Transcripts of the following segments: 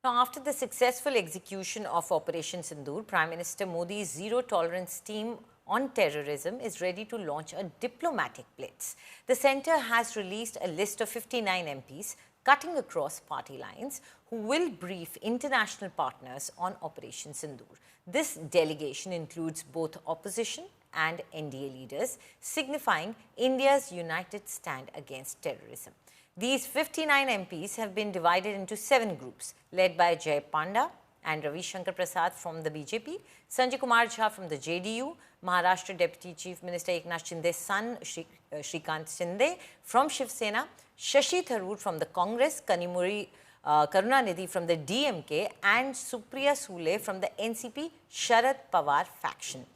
Now, after the successful execution of Operation Sindoor, Prime Minister Modi's zero-tolerance team on terrorism is ready to launch a diplomatic blitz. The centre has released a list of 59 MPs cutting across party lines who will brief international partners on Operation Sindoor. This delegation includes both opposition and NDA leaders, signifying India's united stand against terrorism. These 59 MPs have been divided into 7 groups, led by Jay Panda and Ravi Shankar Prasad from the BJP, Sanjay Kumar Jha from the JDU, Maharashtra Deputy Chief Minister Eknath Shinde's son Shrikant Shinde from Shiv Sena, Shashi Tharoor from the Congress, Karunanidhi from the DMK and Supriya Sule from the NCP Sharad Pawar faction.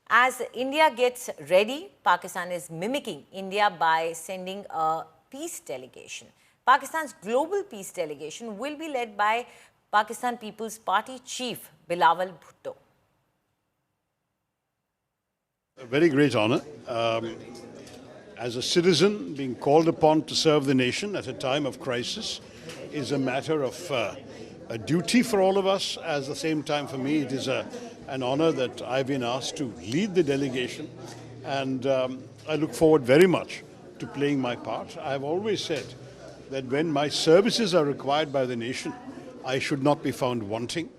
As India gets ready, Pakistan is mimicking India by sending a peace delegation. Pakistan's global peace delegation will be led by Pakistan People's Party chief Bilawal Bhutto. A very great honor. As a citizen, being called upon to serve the nation at a time of crisis is a matter of a duty for all of us. At the same time, for me, it is an honor that I've been asked to lead the delegation, and I look forward very much to playing my part. I've always said that when my services are required by the nation, I should not be found wanting,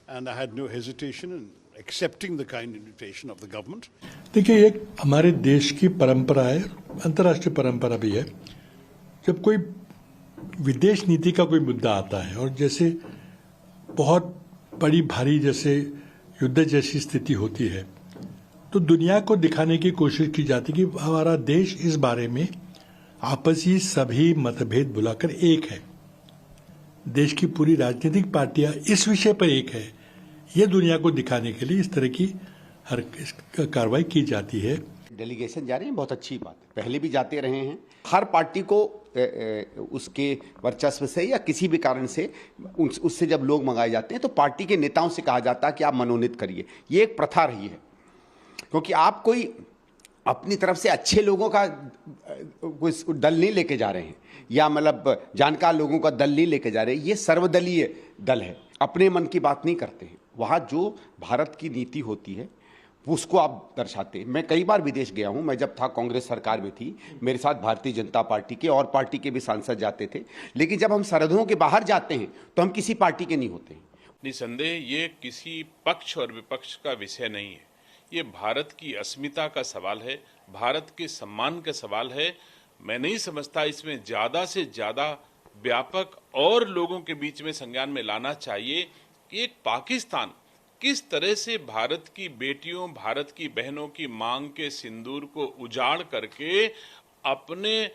and I had no hesitation in accepting the kind invitation of the government. देखिए, एक हमारे देश की परंपरा है, अंतर्राष्ट्रीय परंपरा भी है। जब कोई विदेश नीति का कोई मुद्दा आता है और जैसे बहुत बड़ी भारी जैसे युद्ध जैसी स्थिति होती है, तो दुनिया को दिखाने की कोशिश की जाती है कि हमारा देश इस बारे में आपसी सभी मतभेद भुलाकर एक है। देश की पूरी राजनीतिक पार्टियां इस विषय पर एक है, ये दुनिया को दिखाने के लिए इस तरह की हर कार्रवाई की जाती है। डेलीगेशन जा रहे हैं, बहुत अच्छी बात है। पहले भी जाते रहे हैं। हर पार्टी को उसके वर्चस्व से या किसी भी कारण से उससे जब लोग मंगाए जाते हैं तो पार्टी के नेताओं से कहा जाता है कि आप मनोनीत करिए। ये एक प्रथा रही है, क्योंकि आप कोई अपनी तरफ से अच्छे लोगों का कोई दल नहीं लेके जा रहे हैं या मतलब जानकार लोगों का दल नहीं लेके जा रहे हैं। ये सर्वदलीय दल है, अपने मन की बात नहीं करते हैं। वहाँ जो भारत की नीति होती है उसको आप दर्शाते हैं। मैं कई बार विदेश गया हूँ। मैं जब था कांग्रेस सरकार में थी, मेरे साथ भारतीय जनता पार्टी के और पार्टी के भी सांसद जाते थे, लेकिन जब हम सरहदों के बाहर जाते हैं तो हम किसी पार्टी के नहीं होते हैं। निसंदेह ये किसी पक्ष और विपक्ष का विषय नहीं है, ये भारत की अस्मिता का सवाल है, भारत के सम्मान का सवाल है। मैं नहीं समझता इसमें ज़्यादा से ज़्यादा व्यापक और लोगों के बीच में संज्ञान में लाना चाहिए कि एक पाकिस्तान किस तरह से भारत की बेटियों, भारत की बहनों की मांग के सिंदूर को उजाड़ करके अपने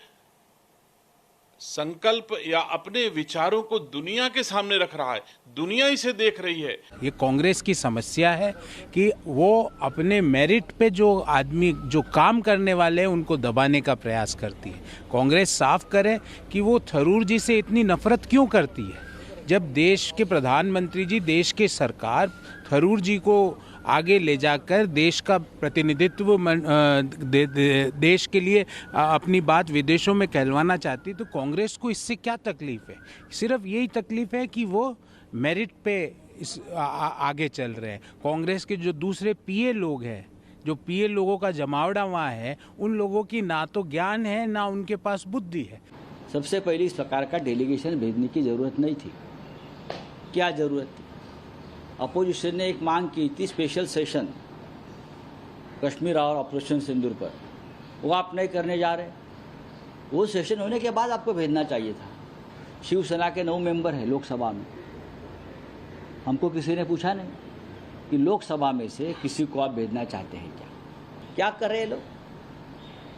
संकल्प या अपने विचारों को दुनिया के सामने रख रहा है। दुनिया इसे देख रही है। ये कांग्रेस की समस्या है कि वो अपने मेरिट पे जो आदमी जो काम करने वाले हैं उनको दबाने का प्रयास करती है। कांग्रेस साफ करे कि वो थरूर जी से इतनी नफरत क्यों करती है। जब देश के प्रधानमंत्री जी, देश के सरकार थरूर जी को आगे ले जाकर देश का प्रतिनिधित्व देश के लिए अपनी बात विदेशों में कहलवाना चाहती, तो कांग्रेस को इससे क्या तकलीफ है। सिर्फ यही तकलीफ है कि वो मेरिट पे आगे चल रहे हैं। कांग्रेस के जो दूसरे पीए लोग हैं, जो पीए लोगों का जमावड़ा वहाँ है, उन लोगों की ना तो ज्ञान है ना उनके पास बुद्धि है। सबसे पहले इस प्रकार का डेलीगेशन भेजने की ज़रूरत नहीं थी। क्या ज़रूरत थी? अपोजिशन ने एक मांग की थी, स्पेशल सेशन कश्मीर और ऑपरेशन सिंदूर पर, वो आप नहीं करने जा रहे। वो सेशन होने के बाद आपको भेजना चाहिए था। शिवसेना के 9 मेंबर हैं लोकसभा में, हमको किसी ने पूछा नहीं कि लोकसभा में से किसी को आप भेजना चाहते हैं क्या कर रहे हैं लोग?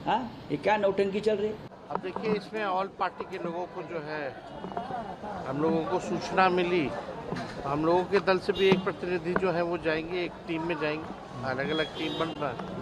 हाँ, ये क्या नौटंकी चल रही है? अब देखिए, इसमें ऑल पार्टी के लोगों को जो है, हम लोगों को सूचना मिली, हम लोगों के दल से भी एक प्रतिनिधि जो है वो जाएंगे, एक टीम में जाएंगे, अलग अलग टीम बन रहा है।